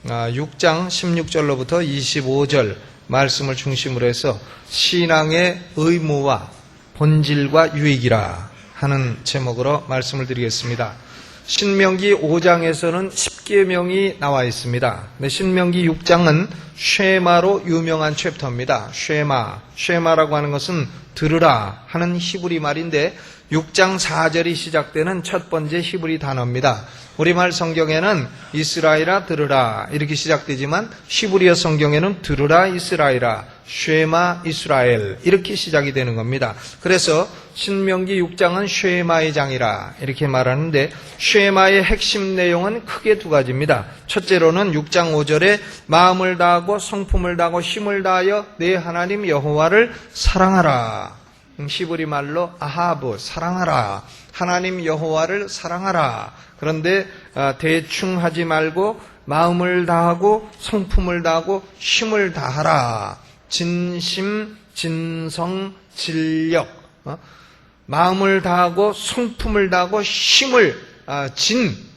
6장 16절로부터 25절 말씀을 중심으로 해서 신앙의 의무와 본질과 유익이라 하는 제목으로 말씀을 드리겠습니다. 신명기 5장에서는 10계명이 나와 있습니다. 근데 신명기 6장은 쉐마로 유명한 챕터입니다. 쉐마라고 하는 것은 들으라 하는 히브리 말인데 6장 4절이 시작되는 첫 번째 히브리 단어입니다. 우리말 성경에는 이스라엘아 들으라 이렇게 시작되지만 히브리어 성경에는 들으라 이스라엘아 쉐마 이스라엘 이렇게 시작이 되는 겁니다. 그래서 신명기 6장은 쉐마의 장이라 이렇게 말하는데 쉐마의 핵심 내용은 크게 두 가지입니다. 첫째로는 6장 5절에 마음을 다하고 성품을 다하고 힘을 다하여 내 하나님 여호와를 사랑하라. 히브리 말로 아하브 사랑하라. 하나님 여호와를 사랑하라. 그런데 대충 하지 말고 마음을 다하고 성품을 다하고 힘을 다하라. 진심, 진성, 진력. 마음을 다하고 성품을 다하고 힘을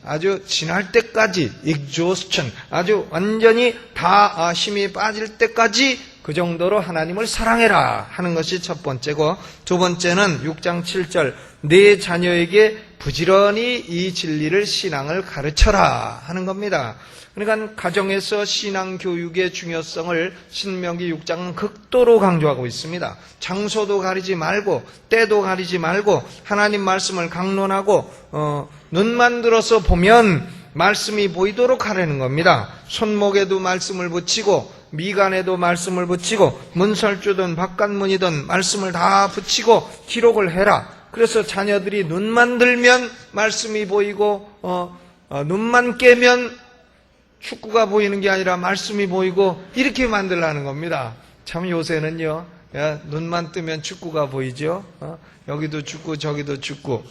아주 진할 때까지 exhaustion 아주 완전히 다 힘이 빠질 때까지 그 정도로 하나님을 사랑해라 하는 것이 첫 번째고, 두 번째는 6장 7절 내 자녀에게 부지런히 이 진리를 신앙을 가르쳐라 하는 겁니다. 그러니까 가정에서 신앙교육의 중요성을 신명기 6장은 극도로 강조하고 있습니다. 장소도 가리지 말고 때도 가리지 말고 하나님 말씀을 강론하고 눈만 들어서 보면 말씀이 보이도록 하라는 겁니다. 손목에도 말씀을 붙이고 미간에도 말씀을 붙이고 문설주든 바깥문이든 말씀을 다 붙이고 기록을 해라. 그래서 자녀들이 눈만 들면 말씀이 보이고 눈만 깨면 축구가 보이는 게 아니라 말씀이 보이고 이렇게 만들라는 겁니다. 참 요새는요, 눈만 뜨면 축구가 보이죠. 여기도 축구 저기도 축구.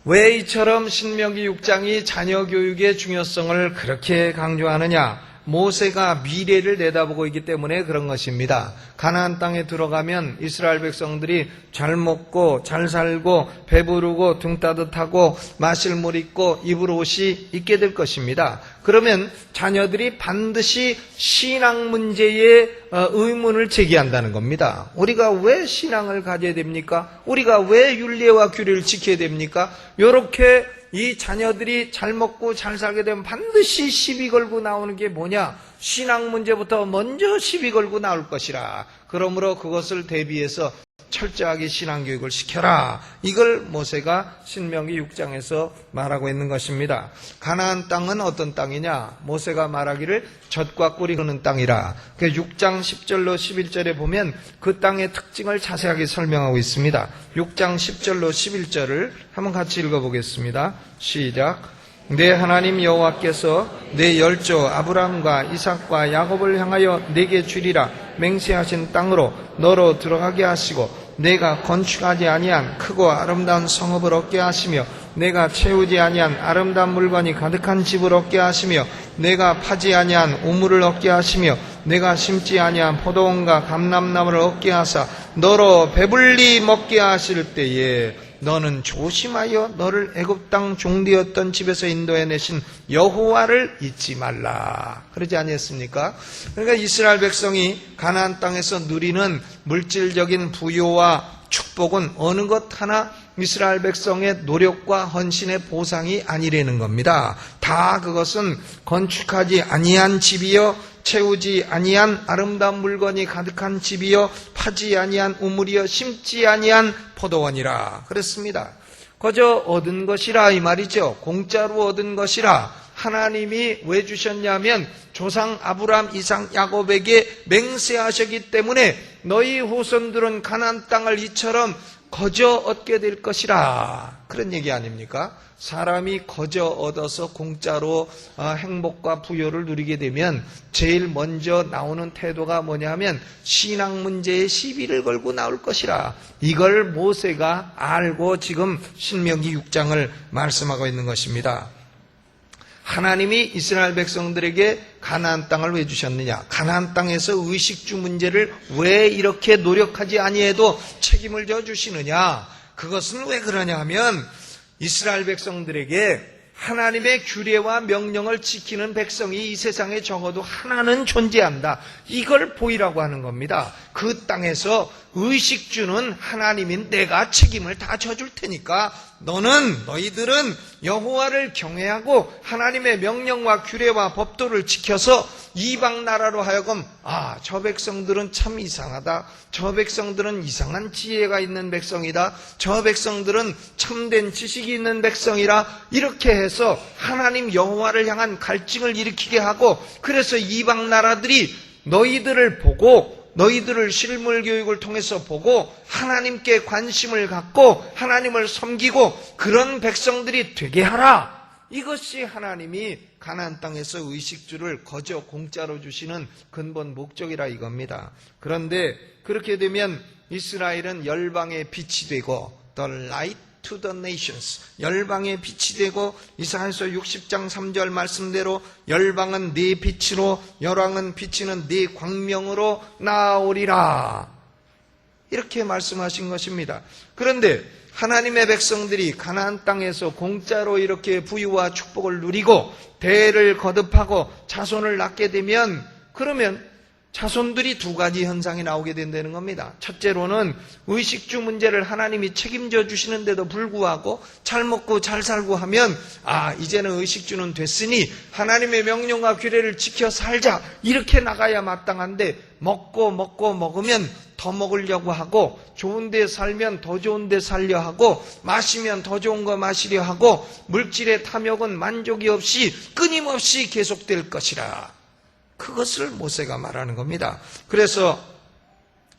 왜 이처럼 신명기 6장이 자녀 교육의 중요성을 그렇게 강조하느냐? 모세가 미래를 내다보고 있기 때문에 그런 것입니다. 가나안 땅에 들어가면 이스라엘 백성들이 잘 먹고 잘 살고 배부르고 등 따뜻하고 마실 물 있고 입을 옷이 있게 될 것입니다. 그러면 자녀들이 반드시 신앙 문제에 의문을 제기한다는 겁니다. 우리가 왜 신앙을 가져야 됩니까? 우리가 왜 율례와 규례를 지켜야 됩니까? 이렇게 이 자녀들이 잘 먹고 잘 살게 되면 반드시 시비 걸고 나오는 게 뭐냐? 신앙 문제부터 먼저 시비 걸고 나올 것이라. 그러므로 그것을 대비해서 철저하게 신앙교육을 시켜라. 이걸 모세가 신명기 6장에서 말하고 있는 것입니다. 가나안 땅은 어떤 땅이냐? 모세가 말하기를 젖과 꿀이 흐르는 땅이라. 6장 10절로 11절에 보면 그 땅의 특징을 자세하게 설명하고 있습니다. 6장 10절로 11절을 한번 같이 읽어보겠습니다. 시작. 내 하나님 여호와께서 내 열조 아브라함과 이삭과 야곱을 향하여 내게 주리라 맹세하신 땅으로 너로 들어가게 하시고 내가 건축하지 아니한 크고 아름다운 성읍을 얻게 하시며 내가 채우지 아니한 아름다운 물건이 가득한 집을 얻게 하시며 내가 파지 아니한 우물을 얻게 하시며 내가 심지 아니한 포도원과 감람나무를 얻게 하사 너로 배불리 먹게 하실 때에 너는 조심하여 너를 애굽 땅 종되었던 집에서 인도해내신 여호와를 잊지 말라. 그러지 아니했습니까? 그러니까 이스라엘 백성이 가나안 땅에서 누리는 물질적인 부요와 축복은 어느 것 하나 이스라엘 백성의 노력과 헌신의 보상이 아니라는 겁니다. 다 그것은 건축하지 아니한 집이요 채우지 아니한 아름다운 물건이 가득한 집이요 파지 아니한 우물이요 심지 아니한 포도원이라 그랬습니다. 거저 얻은 것이라 이 말이죠. 공짜로 얻은 것이라. 하나님이 왜 주셨냐면 조상 아브라함, 이삭, 야곱에게 맹세하셨기 때문에 너희 후손들은 가나안 땅을 이처럼 거저 얻게 될 것이라. 그런 얘기 아닙니까? 사람이 거저 얻어서 공짜로 행복과 부요를 누리게 되면 제일 먼저 나오는 태도가 뭐냐면 신앙 문제에 시비를 걸고 나올 것이라. 이걸 모세가 알고 지금 신명기 6장을 말씀하고 있는 것입니다. 하나님이 이스라엘 백성들에게 가나안 땅을 왜 주셨느냐? 가나안 땅에서 의식주 문제를 왜 이렇게 노력하지 아니해도 책임을 져 주시느냐? 그것은 왜 그러냐 하면 이스라엘 백성들에게 하나님의 규례와 명령을 지키는 백성이 이 세상에 적어도 하나는 존재한다. 이걸 보이라고 하는 겁니다. 그 땅에서 의식주는 하나님인 내가 책임을 다 져줄 테니까 너희들은 여호와를 경외하고 하나님의 명령과 규례와 법도를 지켜서 이방 나라로 하여금 저 백성들은 참 이상하다. 저 백성들은 이상한 지혜가 있는 백성이다. 저 백성들은 참된 지식이 있는 백성이라 이렇게 해서 하나님 여호와를 향한 갈증을 일으키게 하고 그래서 이방 나라들이 너희들을 보고 너희들을 실물 교육을 통해서 보고 하나님께 관심을 갖고 하나님을 섬기고 그런 백성들이 되게 하라. 이것이 하나님이 가나안 땅에서 의식주를 거저 공짜로 주시는 근본 목적이라 이겁니다. 그런데 그렇게 되면 이스라엘은 열방의 빛이 되고 the light to the nations, 열방의 빛이 되고 이사야서 60장 3절 말씀대로 열방은 네 빛으로 열왕은 비치는 네 광명으로 나아오리라 이렇게 말씀하신 것입니다. 그런데 하나님의 백성들이 가나안 땅에서 공짜로 이렇게 부유와 축복을 누리고 대를 거듭하고 자손을 낳게 되면 그러면 자손들이 두 가지 현상이 나오게 된다는 겁니다. 첫째로는 의식주 문제를 하나님이 책임져 주시는데도 불구하고 잘 먹고 잘 살고 하면 이제는 의식주는 됐으니 하나님의 명령과 규례를 지켜 살자 이렇게 나가야 마땅한데 먹으면 더 먹으려고 하고 좋은 데 살면 더 좋은 데 살려 하고 마시면 더 좋은 거 마시려 하고 물질의 탐욕은 만족이 없이 끊임없이 계속될 것이라. 그것을 모세가 말하는 겁니다. 그래서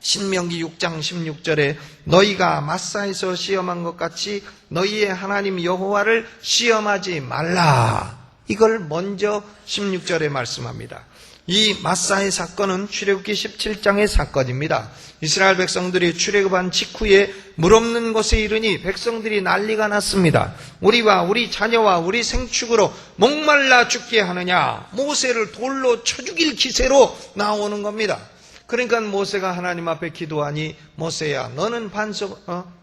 신명기 6장 16절에 너희가 마사에서 시험한 것 같이 너희의 하나님 여호와를 시험하지 말라. 이걸 먼저 16절에 말씀합니다. 이 마사의 사건은 출애굽기 17장의 사건입니다. 이스라엘 백성들이 출애굽한 직후에 물 없는 곳에 이르니 백성들이 난리가 났습니다. 우리와 우리 자녀와 우리 생축으로 목말라 죽게 하느냐. 모세를 돌로 쳐 죽일 기세로 나오는 겁니다. 그러니까 모세가 하나님 앞에 기도하니 모세야 너는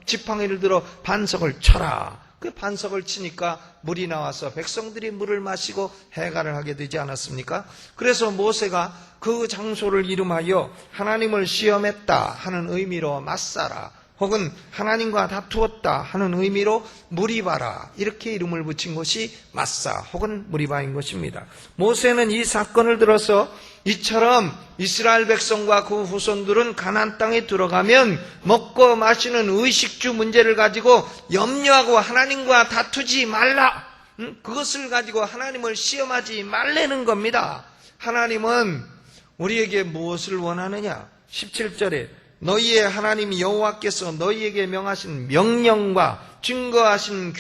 지팡이를 들어 반석을 쳐라. 그 반석을 치니까 물이 나와서 백성들이 물을 마시고 해갈을 하게 되지 않았습니까? 그래서 모세가 그 장소를 이름하여 하나님을 시험했다 하는 의미로 마사라 혹은 하나님과 다투었다 하는 의미로 무리바라 이렇게 이름을 붙인 것이 마사 혹은 무리바인 것입니다. 모세는 이 사건을 들어서 이처럼 이스라엘 백성과 그 후손들은 가나안 땅에 들어가면 먹고 마시는 의식주 문제를 가지고 염려하고 하나님과 다투지 말라. 그것을 가지고 하나님을 시험하지 말라는 겁니다. 하나님은 우리에게 무엇을 원하느냐? 17절에 너희의 하나님 여호와께서 너희에게 명하신 명령과 증거하신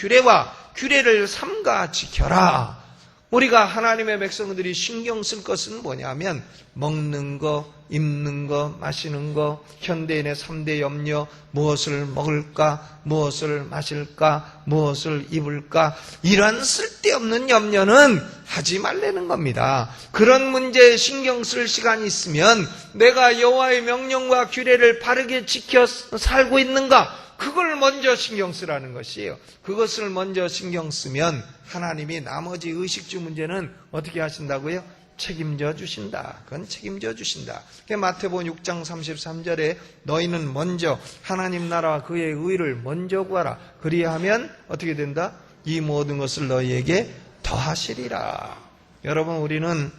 규례를 삼가 지켜라. 우리가 하나님의 백성들이 신경 쓸 것은 뭐냐면 먹는 거, 입는 거, 마시는 거, 현대인의 3대 염려, 무엇을 먹을까, 무엇을 마실까, 무엇을 입을까, 이런 쓸데없는 염려는 하지 말라는 겁니다. 그런 문제에 신경 쓸 시간이 있으면 내가 여호와의 명령과 규례를 바르게 지켜 살고 있는가, 그걸 먼저 신경 쓰라는 것이에요. 그것을 먼저 신경 쓰면 하나님이 나머지 의식주 문제는 어떻게 하신다고요? 책임져 주신다. 그건 책임져 주신다. 마태복음 6장 33절에 너희는 먼저 하나님 나라와 그의 의를 먼저 구하라. 그리하면 어떻게 된다? 이 모든 것을 너희에게 더하시리라. 여러분, 우리는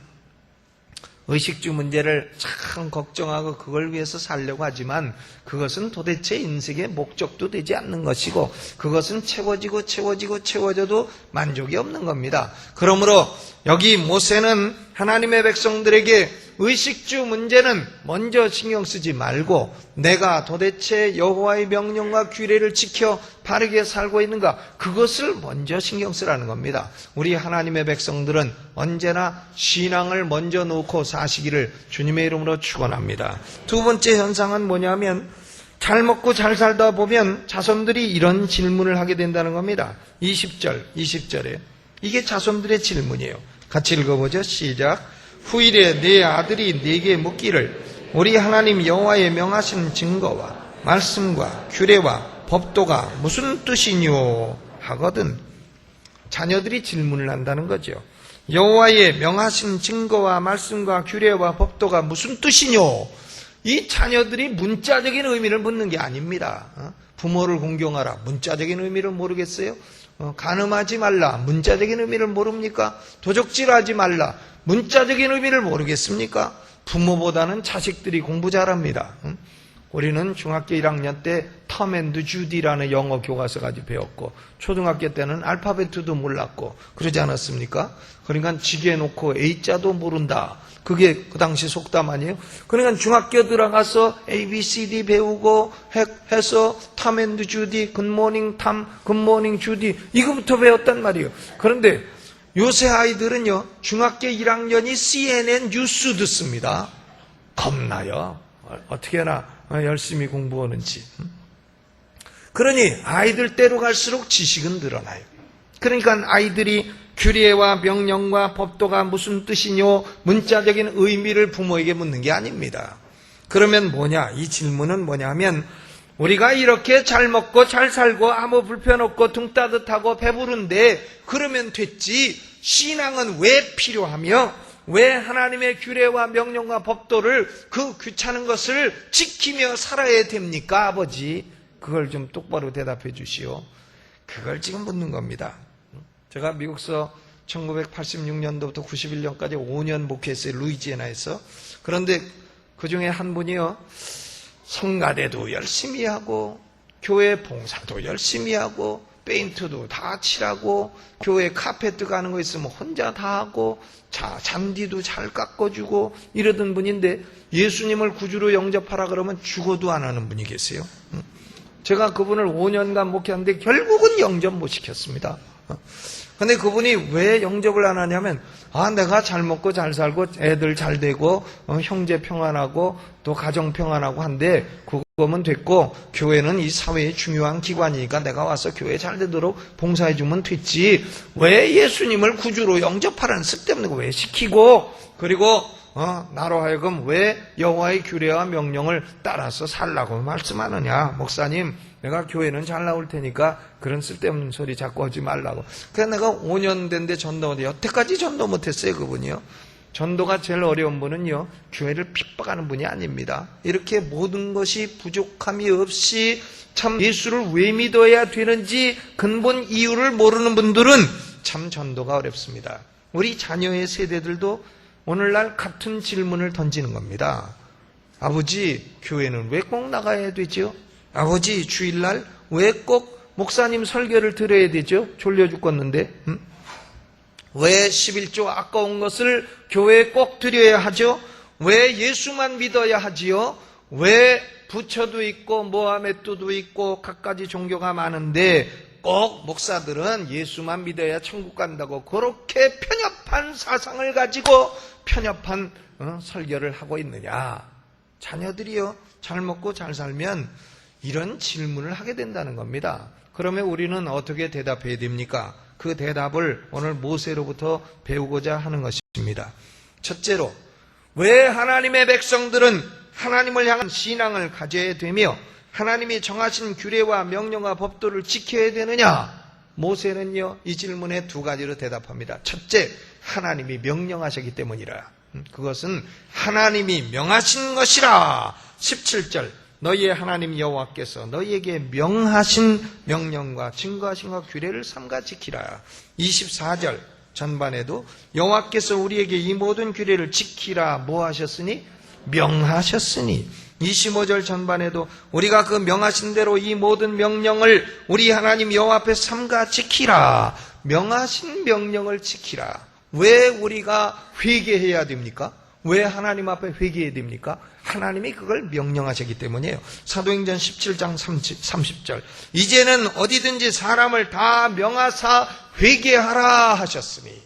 의식주 문제를 참 걱정하고 그걸 위해서 살려고 하지만 그것은 도대체 인생의 목적도 되지 않는 것이고 그것은 채워져도 만족이 없는 겁니다. 그러므로 여기 모세는 하나님의 백성들에게 의식주 문제는 먼저 신경 쓰지 말고 내가 도대체 여호와의 명령과 규례를 지켜 바르게 살고 있는가, 그것을 먼저 신경 쓰라는 겁니다. 우리 하나님의 백성들은 언제나 신앙을 먼저 놓고 사시기를 주님의 이름으로 축원합니다. 두 번째 현상은 뭐냐면 잘 먹고 잘 살다 보면 자손들이 이런 질문을 하게 된다는 겁니다. 20절에 이게 자손들의 질문이에요. 같이 읽어보죠. 시작. 후일에 내 아들이 네게 묻기를 우리 하나님 여호와의 명하신 증거와 말씀과 규례와 법도가 무슨 뜻이뇨 하거든. 자녀들이 질문을 한다는 거죠. 여호와의 명하신 증거와 말씀과 규례와 법도가 무슨 뜻이뇨? 이 자녀들이 문자적인 의미를 묻는 게 아닙니다. 부모를 공경하라. 문자적인 의미를 모르겠어요? 간음하지 말라. 문자적인 의미를 모릅니까? 도적질하지 말라. 문자적인 의미를 모르겠습니까? 부모보다는 자식들이 공부 잘합니다. 우리는 중학교 1학년 때 텀 앤드 주디라는 영어 교과서까지 배웠고 초등학교 때는 알파벳도 몰랐고 그러지 않았습니까? 그러니까 지게 놓고 A자도 모른다. 그게 그 당시 속담 아니에요? 그러니까 중학교 들어가서 A, B, C, D 배우고 해서 텀 앤드 주디, 굿모닝 탐, 굿모닝 주디 이거부터 배웠단 말이에요. 그런데 요새 아이들은요 중학교 1학년이 CNN 뉴스 듣습니다. 겁나요. 어떻게 하나 열심히 공부하는지. 그러니 아이들 때로 갈수록 지식은 늘어나요. 그러니까 아이들이 규례와 명령과 법도가 무슨 뜻이뇨? 문자적인 의미를 부모에게 묻는 게 아닙니다. 그러면 뭐냐? 이 질문은 뭐냐 하면 우리가 이렇게 잘 먹고 잘 살고 아무 불편 없고 등 따뜻하고 배부른데 그러면 됐지. 신앙은 왜 필요하며 왜 하나님의 규례와 명령과 법도를 그 귀찮은 것을 지키며 살아야 됩니까? 아버지, 그걸 좀 똑바로 대답해 주시오. 그걸 지금 묻는 겁니다. 제가 미국서 1986년도부터 91년까지 5년 목회했어요. 루이지애나에서. 그런데 그 중에 한 분이요, 성가대도 열심히 하고 교회 봉사도 열심히 하고 페인트도 다 칠하고 교회 카페트 가는 거 있으면 혼자 다 하고 잔디도 잘 깎아주고 이러던 분인데 예수님을 구주로 영접하라 그러면 죽어도 안 하는 분이 계세요. 제가 그분을 5년간 목회하는데 결국은 영접 못 시켰습니다. 근데 그분이 왜 영접을 안 하냐면 내가 잘 먹고 잘 살고 애들 잘 되고 형제 평안하고 또 가정 평안하고 한데 그거면 됐고 교회는 이 사회의 중요한 기관이니까 내가 와서 교회 잘 되도록 봉사해주면 됐지 왜 예수님을 구주로 영접하라는 쓸데없는 거 왜 시키고 그리고 나로 하여금 왜 여호와의 규례와 명령을 따라서 살라고 말씀하느냐. 목사님, 내가 교회는 잘 나올 테니까 그런 쓸데없는 소리 자꾸 하지 말라고. 그래서 내가 5년 된데 전도 여태까지 전도 못했어요. 그분이요. 전도가 제일 어려운 분은요, 교회를 핍박하는 분이 아닙니다. 이렇게 모든 것이 부족함이 없이 참 예수를 왜 믿어야 되는지 근본 이유를 모르는 분들은 참 전도가 어렵습니다. 우리 자녀의 세대들도 오늘날 같은 질문을 던지는 겁니다. 아버지, 교회는 왜 꼭 나가야 되죠? 아버지, 주일날 왜 꼭 목사님 설교를 들어야 되죠? 졸려 죽겠는데. 왜 11조 아까운 것을 교회에 꼭 드려야 하죠? 왜 예수만 믿어야 하지요? 왜 부처도 있고 모하메트도 있고 갖가지 종교가 많은데 꼭 목사들은 예수만 믿어야 천국 간다고 그렇게 편협한 사상을 가지고 편협한 설교를 하고 있느냐. 자녀들이요, 잘 먹고 잘 살면 이런 질문을 하게 된다는 겁니다. 그러면 우리는 어떻게 대답해야 됩니까? 그 대답을 오늘 모세로부터 배우고자 하는 것입니다. 첫째로, 왜 하나님의 백성들은 하나님을 향한 신앙을 가져야 되며 하나님이 정하신 규례와 명령과 법도를 지켜야 되느냐? 모세는요, 이 질문에 두 가지로 대답합니다. 첫째, 하나님이 명령하셨기 때문이라. 그것은 하나님이 명하신 것이라. 17절, 너희의 하나님 여호와께서 너희에게 명하신 명령과 증거하신 것 규례를 삼가 지키라. 24절 전반에도 여호와께서 우리에게 이 모든 규례를 지키라 뭐 하셨으니? 명하셨으니. 25절 전반에도 우리가 그 명하신 대로 이 모든 명령을 우리 하나님 여호와 앞에 삼가 지키라. 명하신 명령을 지키라. 왜 우리가 회개해야 됩니까? 왜 하나님 앞에 회개해야 됩니까? 하나님이 그걸 명령하셨기 때문이에요. 사도행전 17장 30절 이제는 어디든지 사람을 다 명하사 회개하라 하셨으니.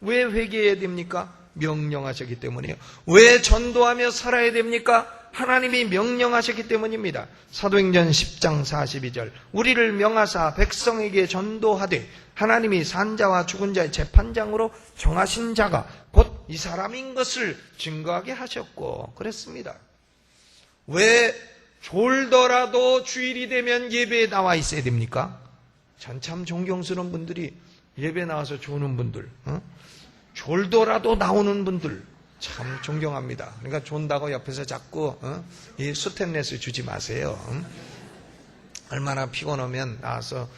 왜 회개해야 됩니까? 명령하셨기 때문이에요. 왜 전도하며 살아야 됩니까? 하나님이 명령하셨기 때문입니다. 사도행전 10장 42절 우리를 명하사 백성에게 전도하되 하나님이 산자와 죽은 자의 재판장으로 정하신 자가 곧 이 사람인 것을 증거하게 하셨고 그랬습니다. 왜 졸더라도 주일이 되면 예배에 나와 있어야 됩니까? 전 참 존경스러운 분들이 예배 나와서 조는 분들, 졸더라도 나오는 분들 참 존경합니다. 그러니까 존다고 옆에서 자꾸 이 스탠레스 주지 마세요. 얼마나 피곤하면 나와서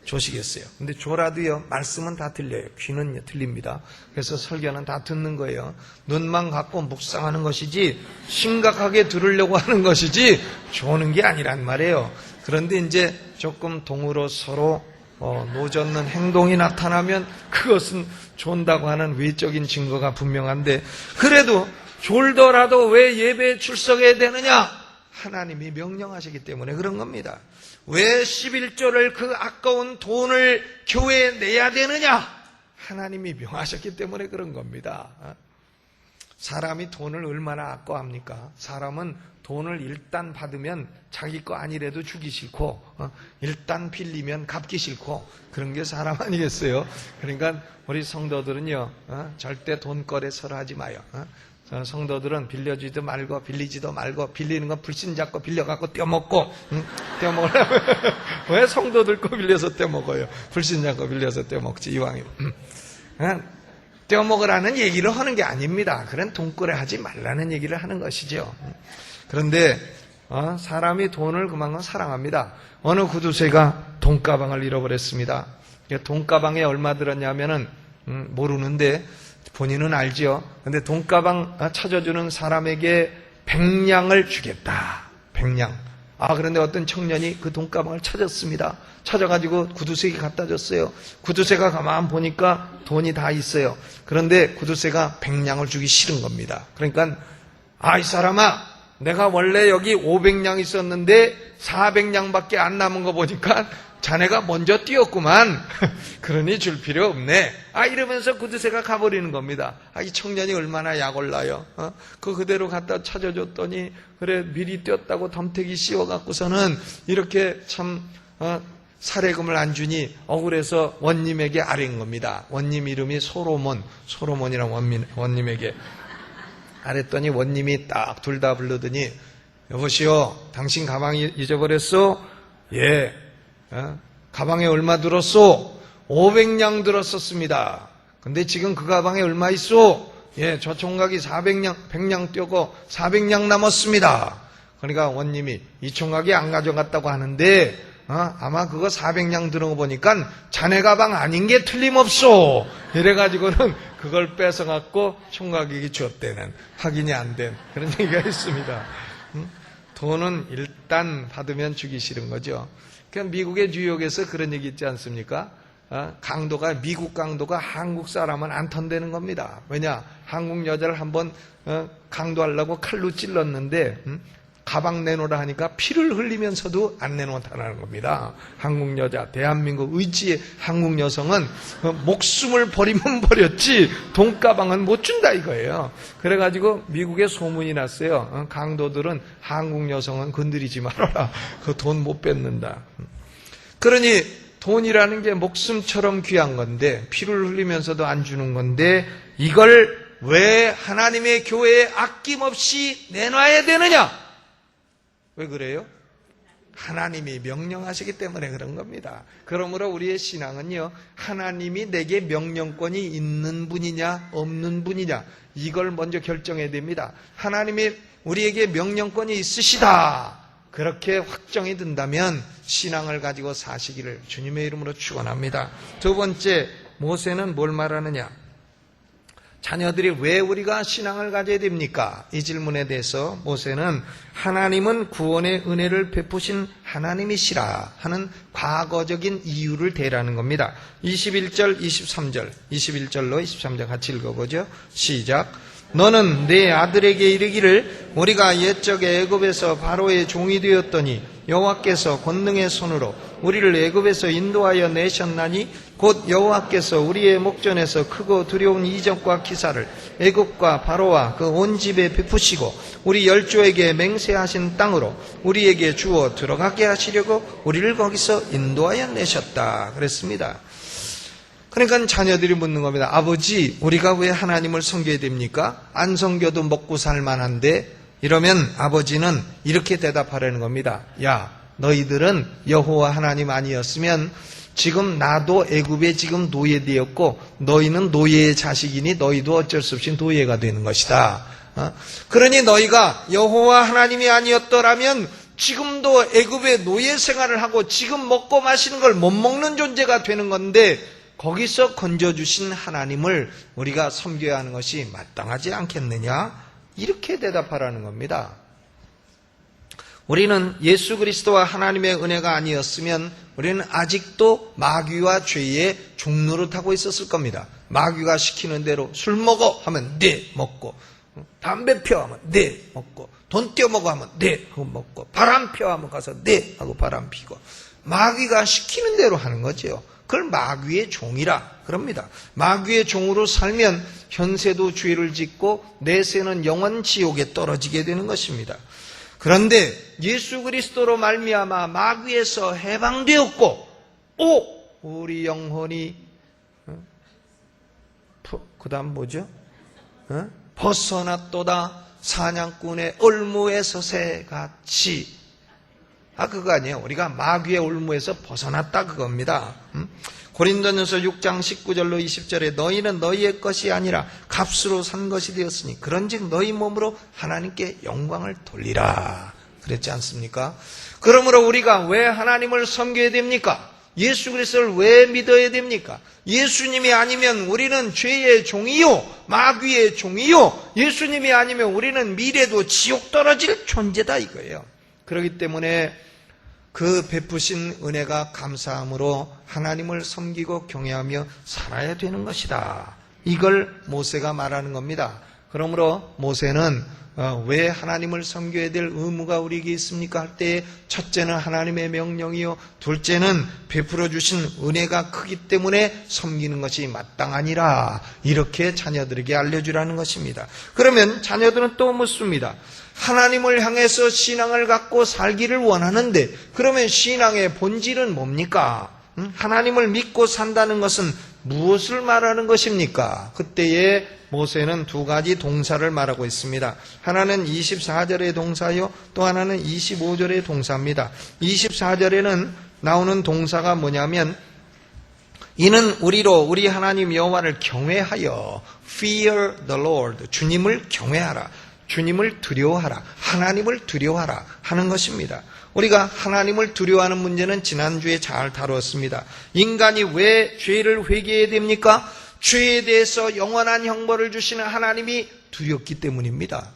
조시겠어요. 근데 조라도요, 말씀은 다 들려요. 귀는 들립니다. 그래서 설교는 다 듣는 거예요. 눈만 갖고 묵상하는 것이지 심각하게 들으려고 하는 것이지 조는 게 아니란 말이에요. 그런데 이제 조금 동으로 서로 노젓는 행동이 나타나면 그것은 존다고 하는 외적인 증거가 분명한데, 그래도 졸더라도 왜 예배에 출석해야 되느냐? 하나님이 명령하시기 때문에 그런 겁니다. 왜 11조를 그 아까운 돈을 교회에 내야 되느냐? 하나님이 명하셨기 때문에 그런 겁니다. 사람이 돈을 얼마나 아까워합니까? 사람은 돈을 일단 받으면 자기 거 아니래도 주기 싫고, 일단 빌리면 갚기 싫고, 그런 게 사람 아니겠어요? 그러니까 우리 성도들은요, 절대 돈거래 서로 하지 마요. 성도들은 빌려주지도 말고 빌리지도 말고, 빌리는 건 불신자거 빌려갖고 떼어먹고, 떼어먹으려면 왜 성도들 거 빌려서 떼어먹어요? 불신자 거 빌려서 떼어먹지 이왕이면. 떼어먹으라는 얘기를 하는 게 아닙니다. 그런 돈거래 하지 말라는 얘기를 하는 것이죠. 그런데 사람이 돈을 그만큼 사랑합니다. 어느 구두쇠가 돈가방을 잃어버렸습니다. 돈가방에 얼마 들었냐면은 모르는데 본인은 알죠. 근데 돈가방 찾아주는 사람에게 100냥을 주겠다. 100냥. 그런데 어떤 청년이 그 돈가방을 찾았습니다. 찾아가지고 구두쇠에게 갖다 줬어요. 구두쇠가 가만 보니까 돈이 다 있어요. 그런데 구두쇠가 100냥을 주기 싫은 겁니다. 그러니까 이 사람아, 내가 원래 여기 500냥 있었는데 400냥밖에 안 남은 거 보니까 자네가 먼저 뛰었구만. 그러니 줄 필요 없네. 이러면서 구두쇠가 가버리는 겁니다. 이 청년이 얼마나 약올라요. 그대로 갖다 찾아줬더니 그래 미리 뛰었다고 덤태기 씌워갖고서는 이렇게 참 사례금을 안 주니 억울해서 원님에게 아뢰는 겁니다. 원님 이름이 소로몬이란 원님에게 아랬더니 원님이 딱 둘 다 부르더니, 여보시오, 당신 가방 잊어버렸소? 예. 가방에 얼마 들었소? 500냥 들었었습니다. 근데 지금 그 가방에 얼마 있소? 예, 저 총각이 400냥, 100냥 뛰고 400냥 남았습니다. 그러니까 원님이 이 총각이 안 가져갔다고 하는데, 아마 그거 400냥 들은 거 보니까 자네 가방 아닌 게 틀림없소. 이래가지고는 그걸 뺏어갖고 총각에게 줬대는, 확인이 안 된 그런 얘기가 있습니다. 돈은 일단 받으면 주기 싫은 거죠. 그냥 미국의 뉴욕에서 그런 얘기 있지 않습니까? 미국 강도가 한국 사람은 안 턴대는 겁니다. 왜냐? 한국 여자를 한번 강도하려고 칼로 찔렀는데 가방 내놓으라 하니까 피를 흘리면서도 안 내놓다는 겁니다. 한국 여자, 대한민국 의지의 한국 여성은 목숨을 버리면 버렸지 돈가방은 못 준다 이거예요. 그래가지고 미국에 소문이 났어요. 강도들은 한국 여성은 건드리지 말아라. 그 돈 못 뺏는다. 그러니 돈이라는 게 목숨처럼 귀한 건데, 피를 흘리면서도 안 주는 건데, 이걸 왜 하나님의 교회에 아낌없이 내놔야 되느냐? 왜 그래요? 하나님이 명령하시기 때문에 그런 겁니다. 그러므로 우리의 신앙은요, 하나님이 내게 명령권이 있는 분이냐 없는 분이냐, 이걸 먼저 결정해야 됩니다. 하나님이 우리에게 명령권이 있으시다, 그렇게 확정이 든다면 신앙을 가지고 사시기를 주님의 이름으로 축원합니다. 두 번째, 모세는 뭘 말하느냐? 자녀들이 왜 우리가 신앙을 가져야 됩니까? 이 질문에 대해서 모세는 하나님은 구원의 은혜를 베푸신 하나님이시라 하는 과거적인 이유를 대라는 겁니다. 21절, 23절, 21절로 23절 같이 읽어보죠. 시작. 너는 내 아들에게 이르기를 우리가 옛적에 애굽에서 바로의 종이 되었더니 여호와께서 권능의 손으로 우리를 애굽에서 인도하여 내셨나니 곧 여호와께서 우리의 목전에서 크고 두려운 이적과 기사를 애굽과 바로와 그 온 집에 베푸시고 우리 열조에게 맹세하신 땅으로 우리에게 주어 들어가게 하시려고 우리를 거기서 인도하여 내셨다 그랬습니다. 그러니까 자녀들이 묻는 겁니다. 아버지, 우리가 왜 하나님을 섬겨야 됩니까? 안 섬겨도 먹고 살 만한데, 이러면 아버지는 이렇게 대답하려는 겁니다. 야, 너희들은 여호와 하나님 아니었으면 지금 나도 애굽에 지금 노예되었고 너희는 노예의 자식이니 너희도 어쩔 수 없이 노예가 되는 것이다. 그러니 너희가 여호와 하나님이 아니었더라면 지금도 애굽의 노예 생활을 하고 지금 먹고 마시는 걸 못 먹는 존재가 되는 건데 거기서 건져주신 하나님을 우리가 섬겨야 하는 것이 마땅하지 않겠느냐? 이렇게 대답하라는 겁니다. 우리는 예수 그리스도와 하나님의 은혜가 아니었으면 우리는 아직도 마귀와 죄의 종노릇하고 있었을 겁니다. 마귀가 시키는 대로 술 먹어 하면 네 먹고, 담배 펴 하면 네 먹고, 돈 떼어먹어 하면 네 하고 먹고, 바람 펴 하면 가서 네 하고 바람 피고, 마귀가 시키는 대로 하는 거죠. 그걸 마귀의 종이라 그럽니다. 마귀의 종으로 살면 현세도 죄를 짓고 내세는 영원 지옥에 떨어지게 되는 것입니다. 그런데 예수 그리스도로 말미암아 마귀에서 해방되었고, 우리 영혼이 그 다음 뭐죠? 벗어났도다 사냥꾼의 올무에서 새같이. 그거 아니에요. 우리가 마귀의 올무에서 벗어났다 그겁니다. 고린도전서 6장 19절로 20절에 너희는 너희의 것이 아니라 값으로 산 것이 되었으니 그런즉 너희 몸으로 하나님께 영광을 돌리라 그랬지 않습니까? 그러므로 우리가 왜 하나님을 섬겨야 됩니까? 예수 그리스도를 왜 믿어야 됩니까? 예수님이 아니면 우리는 죄의 종이요 마귀의 종이요, 예수님이 아니면 우리는 미래도 지옥 떨어질 존재다 이거예요. 그렇기 때문에 그 베푸신 은혜가 감사함으로 하나님을 섬기고 경외하며 살아야 되는 것이다. 이걸 모세가 말하는 겁니다. 그러므로 모세는 왜 하나님을 섬겨야 될 의무가 우리에게 있습니까? 할 때 첫째는 하나님의 명령이요, 둘째는 베풀어 주신 은혜가 크기 때문에 섬기는 것이 마땅하니라. 이렇게 자녀들에게 알려주라는 것입니다. 그러면 자녀들은 또 묻습니다. 하나님을 향해서 신앙을 갖고 살기를 원하는데 그러면 신앙의 본질은 뭡니까? 하나님을 믿고 산다는 것은 무엇을 말하는 것입니까? 그때에 모세는 두 가지 동사를 말하고 있습니다. 하나는 24절의 동사요, 또 하나는 25절의 동사입니다. 24절에는 나오는 동사가 뭐냐면 이는 우리로 우리 하나님 여호와를 경외하여 fear the Lord, 주님을 경외하라, 주님을 두려워하라, 하나님을 두려워하라 하는 것입니다. 우리가 하나님을 두려워하는 문제는 지난주에 잘 다루었습니다. 인간이 왜 죄를 회개해야 됩니까? 죄에 대해서 영원한 형벌을 주시는 하나님이 두렵기 때문입니다.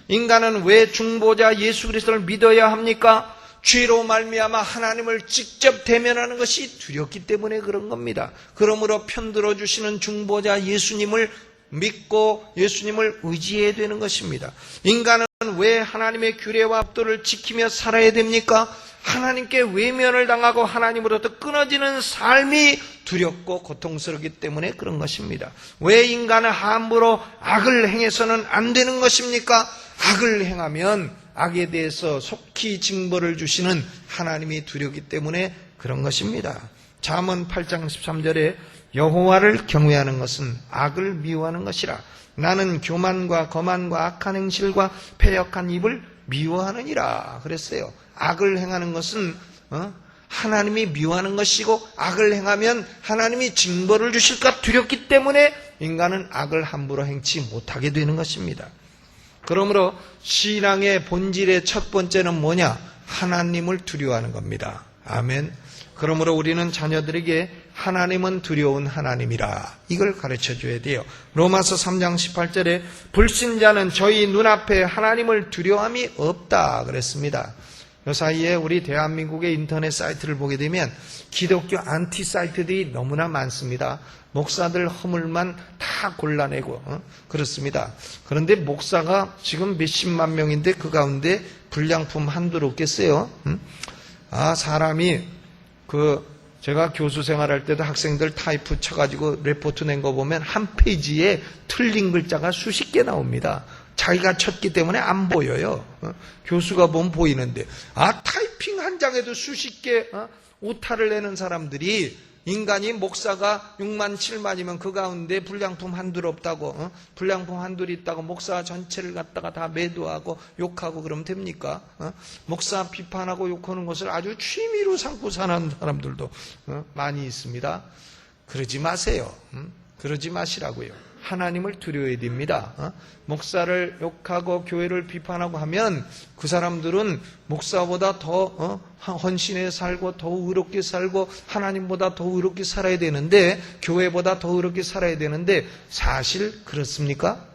인간은 왜 중보자 예수 그리스도를 믿어야 합니까? 죄로 말미암아 하나님을 직접 대면하는 것이 두렵기 때문에 그런 겁니다. 그러므로 편들어 주시는 중보자 예수님을 믿고 예수님을 의지해야 되는 것입니다. 인간은 왜 하나님의 규례와 법도를 지키며 살아야 됩니까? 하나님께 외면을 당하고 하나님으로부터 끊어지는 삶이 두렵고 고통스럽기 때문에 그런 것입니다. 왜 인간은 함부로 악을 행해서는 안 되는 것입니까? 악을 행하면 악에 대해서 속히 징벌을 주시는 하나님이 두렵기 때문에 그런 것입니다. 잠언 8장 13절에 여호와를 경외하는 것은 악을 미워하는 것이라. 나는 교만과 거만과 악한 행실과 패역한 입을 미워하느니라 그랬어요. 악을 행하는 것은 하나님이 미워하는 것이고 악을 행하면 하나님이 징벌을 주실까 두렵기 때문에 인간은 악을 함부로 행치 못하게 되는 것입니다. 그러므로 신앙의 본질의 첫 번째는 뭐냐? 하나님을 두려워하는 겁니다. 아멘. 그러므로 우리는 자녀들에게 하나님은 두려운 하나님이라 이걸 가르쳐줘야 돼요. 로마서 3장 18절에 불신자는 저희 눈앞에 하나님을 두려움이 없다 그랬습니다. 그 사이에 우리 대한민국의 인터넷 사이트를 보게 되면 기독교 안티 사이트들이 너무나 많습니다. 목사들 허물만 다 골라내고 그렇습니다. 그런데 목사가 지금 몇십만 명인데 그 가운데 불량품 한둘 없겠어요. 사람이 제가 교수 생활할 때도 학생들 타이프 쳐가지고 레포트 낸 거 보면 한 페이지에 틀린 글자가 수십 개 나옵니다. 자기가 쳤기 때문에 안 보여요. 교수가 보면 보이는데 타이핑 한 장에도 수십 개 오타를 내는 사람들이 인간이 목사가 6만 7만이면 그 가운데 불량품 한둘 없다고, 불량품 한둘 있다고 목사 전체를 갖다가 다 매도하고 욕하고 그러면 됩니까? 목사 비판하고 욕하는 것을 아주 취미로 삼고 사는 사람들도 많이 있습니다. 그러지 마세요. 그러지 마시라고요. 하나님을 두려워야 됩니다. 목사를 욕하고 교회를 비판하고 하면 그 사람들은 목사보다 더 헌신해 살고 더 의롭게 살고 하나님보다 더 의롭게 살아야 되는데, 교회보다 더 의롭게 살아야 되는데 사실 그렇습니까?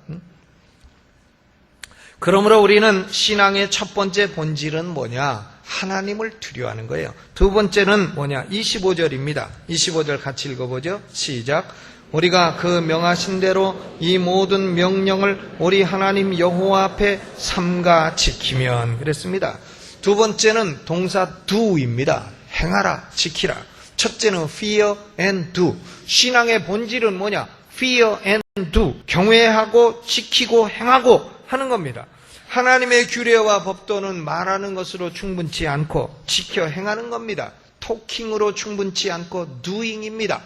그러므로 우리는 신앙의 첫 번째 본질은 뭐냐? 하나님을 두려워하는 거예요. 두 번째는 뭐냐? 25절입니다. 25절 같이 읽어보죠. 시작. 우리가 그 명하신 대로 이 모든 명령을 우리 하나님 여호와 앞에 삼가 지키면, 그랬습니다. 두 번째는 동사 do입니다. 행하라, 지키라. 첫째는 fear and do. 신앙의 본질은 뭐냐? fear and do. 경외하고 지키고 행하고 하는 겁니다. 하나님의 규례와 법도는 말하는 것으로 충분치 않고 지켜 행하는 겁니다. 토킹으로 충분치 않고 doing입니다.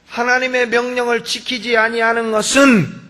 하나님의 명령을 지키지 아니하는 것은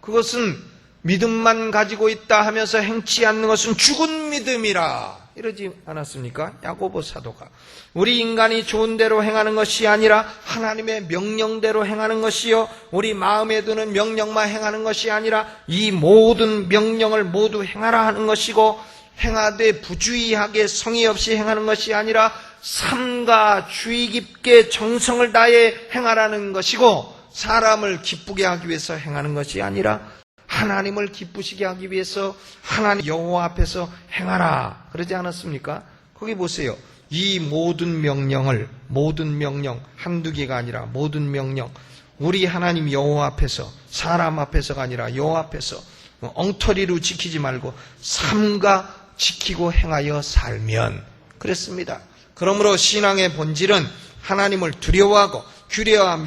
그것은 믿음만 가지고 있다 하면서 행치 않는 것은 죽은 믿음이라, 이러지 않았습니까? 야고보 사도가. 우리 인간이 좋은 대로 행하는 것이 아니라 하나님의 명령대로 행하는 것이요, 우리 마음에 드는 명령만 행하는 것이 아니라 이 모든 명령을 모두 행하라 하는 것이고, 행하되 부주의하게 성의 없이 행하는 것이 아니라 삼가 주의 깊게 정성을 다해 행하라는 것이고, 사람을 기쁘게 하기 위해서 행하는 것이 아니라 하나님을 기쁘시게 하기 위해서 하나님 여호와 앞에서 행하라, 그러지 않았습니까? 거기 보세요. 이 모든 명령, 한두 개가 아니라 모든 명령, 우리 하나님 여호와 앞에서, 사람 앞에서가 아니라 여호와 앞에서 엉터리로 지키지 말고 삼가 지키고 행하여 살면, 그랬습니다. 그러므로 신앙의 본질은 하나님을 두려워하고 규례와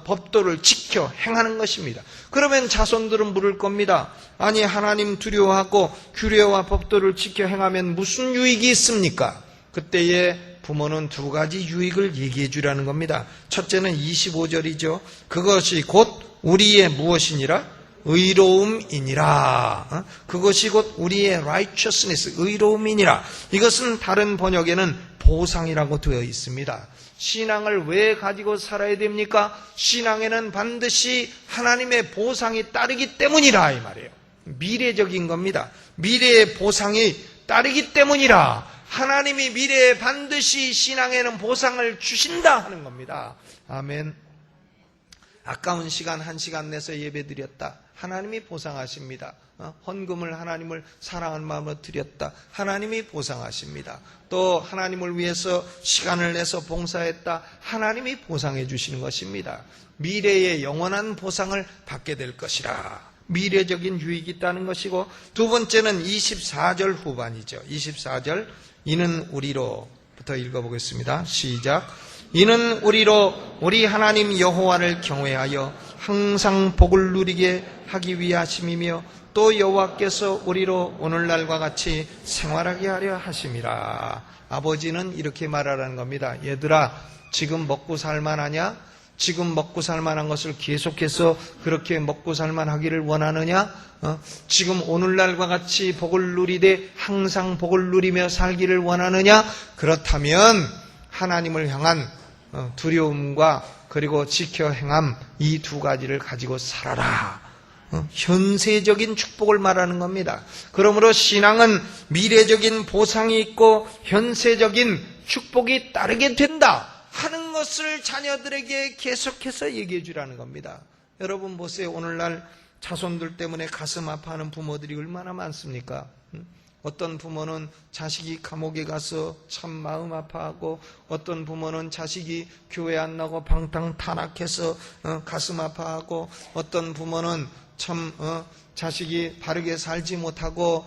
법도를 지켜 행하는 것입니다. 그러면 자손들은 물을 겁니다. 아니, 하나님 두려워하고 규례와 법도를 지켜 행하면 무슨 유익이 있습니까? 그때에 부모는 두 가지 유익을 얘기해 주라는 겁니다. 첫째는 25절이죠. 그것이 곧 우리의 무엇이니라? 의로움이니라. 그것이 곧 우리의 righteousness, 의로움이니라. 이것은 다른 번역에는 보상이라고 되어 있습니다. 신앙을 왜 가지고 살아야 됩니까? 신앙에는 반드시 하나님의 보상이 따르기 때문이라, 이 말이에요. 미래적인 겁니다. 미래의 보상이 따르기 때문이라. 하나님이 미래에 반드시 신앙에는 보상을 주신다 하는 겁니다. 아멘. 아까운 시간 1시간 내서 예배드렸다. 하나님이 보상하십니다. 헌금을 하나님을 사랑하는 마음으로 드렸다. 하나님이 보상하십니다. 또 하나님을 위해서 시간을 내서 봉사했다. 하나님이 보상해 주시는 것입니다. 미래의 영원한 보상을 받게 될 것이라. 미래적인 유익이 있다는 것이고, 두 번째는 24절 후반이죠. 24절, 이는 우리로부터 읽어보겠습니다. 시작. 이는 우리로 우리 하나님 여호와를 경외하여 항상 복을 누리게 하기 위하심이며, 또 여호와께서 우리로 오늘날과 같이 생활하게 하려 하심이라. 아버지는 이렇게 말하라는 겁니다. 얘들아, 지금 먹고 살만하냐? 지금 먹고 살만한 것을 계속해서 그렇게 먹고 살만하기를 원하느냐? 지금 오늘날과 같이 복을 누리되 항상 복을 누리며 살기를 원하느냐? 그렇다면 하나님을 향한 두려움과 그리고 지켜 행함, 이 두 가지를 가지고 살아라. 현세적인 축복을 말하는 겁니다. 그러므로 신앙은 미래적인 보상이 있고 현세적인 축복이 따르게 된다 하는 것을 자녀들에게 계속해서 얘기해 주라는 겁니다. 여러분 보세요. 오늘날 자손들 때문에 가슴 아파하는 부모들이 얼마나 많습니까? 어떤 부모는 자식이 감옥에 가서 참 마음 아파하고, 어떤 부모는 자식이 교회 안 나고 방탕 타락해서 가슴 아파하고, 어떤 부모는 참 자식이 바르게 살지 못하고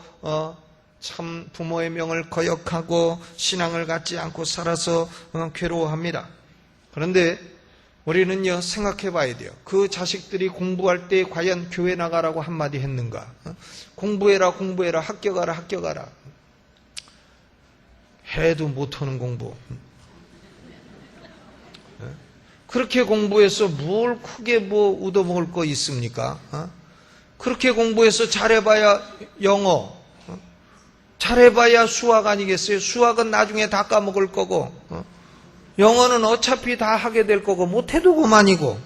참 부모의 명을 거역하고 신앙을 갖지 않고 살아서 괴로워합니다. 그런데 우리는요, 생각해 봐야 돼요. 그 자식들이 공부할 때 과연 교회 나가라고 한마디 했는가? 공부해라, 공부해라, 학교 가라, 학교 가라. 해도 못하는 공부. 그렇게 공부해서 뭘 크게 뭐 얻어먹을 거 있습니까? 그렇게 공부해서 잘해봐야 영어, 잘해봐야 수학 아니겠어요? 수학은 나중에 다 까먹을 거고, 영어는 어차피 다 하게 될 거고, 못해도 그만이고,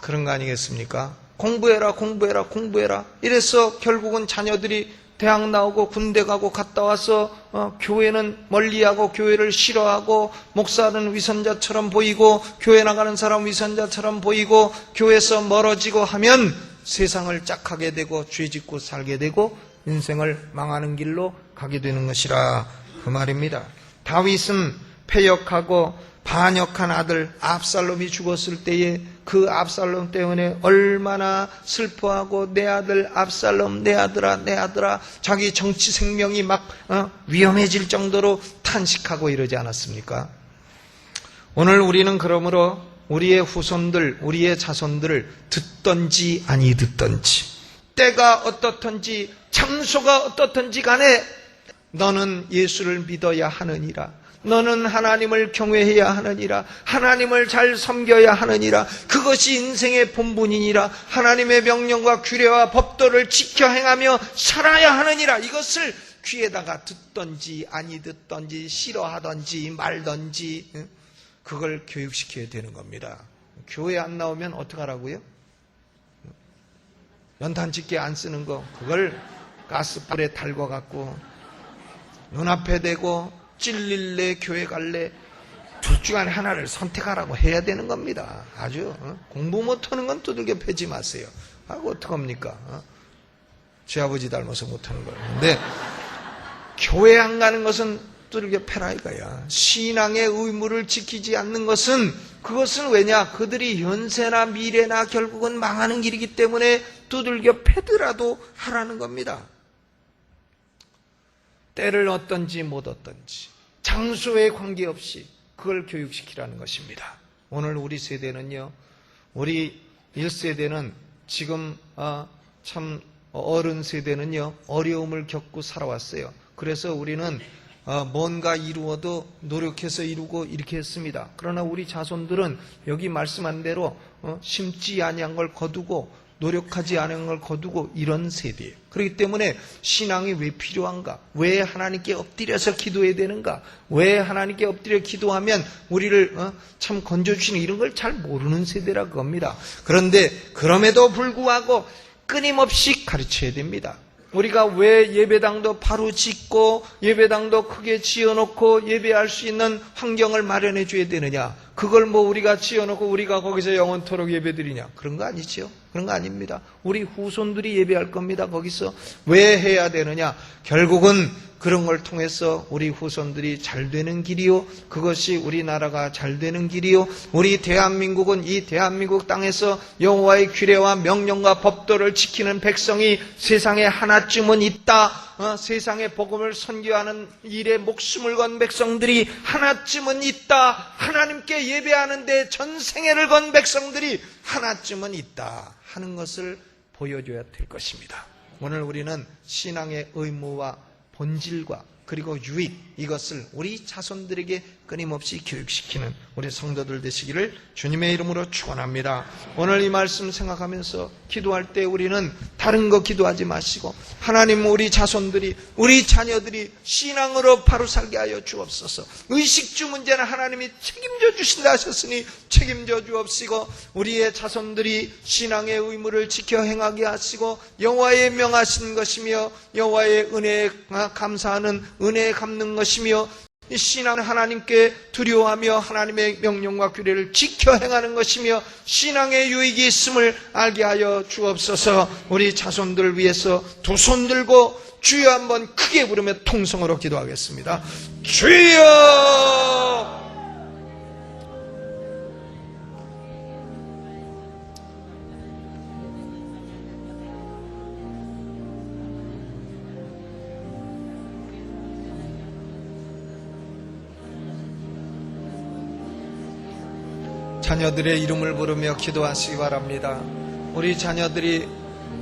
그런 거 아니겠습니까? 공부해라, 공부해라, 공부해라. 이래서 결국은 자녀들이 대학 나오고 군대 가고 갔다 와서 교회는 멀리하고 교회를 싫어하고 목사는 위선자처럼 보이고 교회 나가는 사람 위선자처럼 보이고 교회에서 멀어지고 하면 세상을 짝하게 되고 죄짓고 살게 되고 인생을 망하는 길로 가게 되는 것이라 그 말입니다. 다윗은 패역하고 반역한 아들 압살롬이 죽었을 때에 그 압살롬 때문에 얼마나 슬퍼하고 내 아들 압살롬, 내 아들아, 내 아들아, 자기 정치 생명이 막 위험해질 정도로 탄식하고 이러지 않았습니까? 오늘 우리는 그러므로 우리의 후손들, 우리의 자손들을 듣던지 아니 듣던지, 때가 어떻든지 장소가 어떻든지 간에 너는 예수를 믿어야 하느니라, 너는 하나님을 경외해야 하느니라, 하나님을 잘 섬겨야 하느니라, 그것이 인생의 본분이니라, 하나님의 명령과 규례와 법도를 지켜 행하며 살아야 하느니라. 이것을 귀에다가 듣던지 아니 듣던지 싫어하던지 말던지 그걸 교육시켜야 되는 겁니다. 교회 안 나오면 어떡하라고요? 연탄집게 안 쓰는 거 그걸 가스불에 달궈갖고 눈앞에 대고 찔릴래 교회 갈래 둘 중 안에 하나를 선택하라고 해야 되는 겁니다. 아주 공부 못하는 건 두들겨 패지 마세요. 하고 어떡합니까? 제 아버지 닮아서 못하는 거예요. 근데 교회 안 가는 것은 두들겨 패라 이거야. 신앙의 의무를 지키지 않는 것은 그것은 왜냐? 그들이 현세나 미래나 결국은 망하는 길이기 때문에 두들겨 패더라도 하라는 겁니다. 때를 얻든지 못 얻든지 장소에 관계없이 그걸 교육시키라는 것입니다. 오늘 우리 세대는요, 우리 1세대는 지금 참 어른 세대는요 어려움을 겪고 살아왔어요. 그래서 우리는 뭔가 이루어도 노력해서 이루고 이렇게 했습니다. 그러나 우리 자손들은 여기 말씀한 대로 심지 아니한 걸 거두고 노력하지 않은 걸 거두고 이런 세대예요. 그렇기 때문에 신앙이 왜 필요한가? 왜 하나님께 엎드려서 기도해야 되는가? 왜 하나님께 엎드려 기도하면 우리를 참 건져주시는 이런 걸 잘 모르는 세대라 그겁니다. 그런데 그럼에도 불구하고 끊임없이 가르쳐야 됩니다. 우리가 왜 예배당도 바로 짓고 예배당도 크게 지어놓고 예배할 수 있는 환경을 마련해 줘야 되느냐? 그걸 뭐 우리가 지어놓고 우리가 거기서 영원토록 예배드리냐? 그런 거 아니지요? 그런 거 아닙니다. 우리 후손들이 예배할 겁니다. 거기서 왜 해야 되느냐? 결국은 그런 걸 통해서 우리 후손들이 잘 되는 길이요, 그것이 우리나라가 잘 되는 길이요, 우리 대한민국은 이 대한민국 땅에서 여호와의 규례와 명령과 법도를 지키는 백성이 세상에 하나쯤은 있다. 세상에 복음을 선교하는 일에 목숨을 건 백성들이 하나쯤은 있다. 하나님께 예배하는데 전생애를 건 백성들이 하나쯤은 있다 하는 것을 보여줘야 될 것입니다. 오늘 우리는 신앙의 의무와 본질과 그리고 유익, 이것을 우리 자손들에게 끊임없이 교육시키는 우리 성도들 되시기를 주님의 이름으로 축원합니다. 오늘 이 말씀 생각하면서 기도할 때 우리는 다른 거 기도하지 마시고 하나님, 우리 자손들이, 우리 자녀들이 신앙으로 바로 살게 하여 주옵소서. 의식주 문제는 하나님이 책임져 주신다 하셨으니 책임져 주옵시고, 우리의 자손들이 신앙의 의무를 지켜 행하게 하시고 여호와의 명하신 것이며 여호와의 은혜에 감사하는, 은혜에 갚는 것이며 이 신앙은 하나님께 두려워하며 하나님의 명령과 규례를 지켜 행하는 것이며 신앙의 유익이 있음을 알게 하여 주옵소서. 우리 자손들을 위해서 두 손 들고 주여 한번 크게 부르며 통성으로 기도하겠습니다. 주여! 자녀들의 이름을 부르며 기도하시기 바랍니다. 우리 자녀들이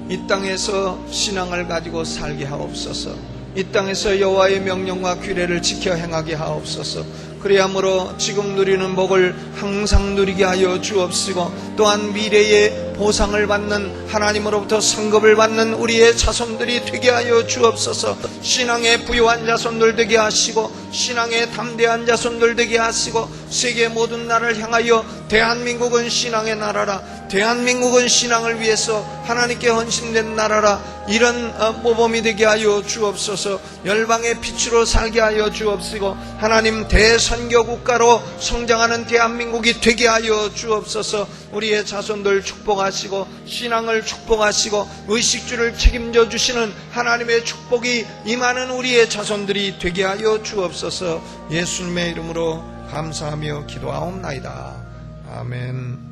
이 땅에서 신앙을 가지고 살게 하옵소서. 이 땅에서 여호와의 명령과 규례를 지켜 행하게 하옵소서. 그리함으로 지금 누리는 복을 항상 누리게 하여 주옵시고, 또한 미래의 보상을 받는, 하나님으로부터 상급을 받는 우리의 자손들이 되게 하여 주옵소서. 신앙의 부유한 자손들 되게 하시고, 신앙의 담대한 자손들 되게 하시고, 세계 모든 나라를 향하여 대한민국은 신앙의 나라라, 대한민국은 신앙을 위해서 하나님께 헌신된 나라라, 이런 모범이 되게 하여 주옵소서. 열방의 빛으로 살게 하여 주옵시고, 하나님 대선교 국가로 성장하는 대한민국이 되게 하여 주옵소서. 우리의 자손들 축복하시고, 신앙을 축복하시고, 의식주를 책임져 주시는 하나님의 축복이 임하는 우리의 자손들이 되게 하여 주옵소서. 예수님의 이름으로 감사하며 기도하옵나이다. 아멘.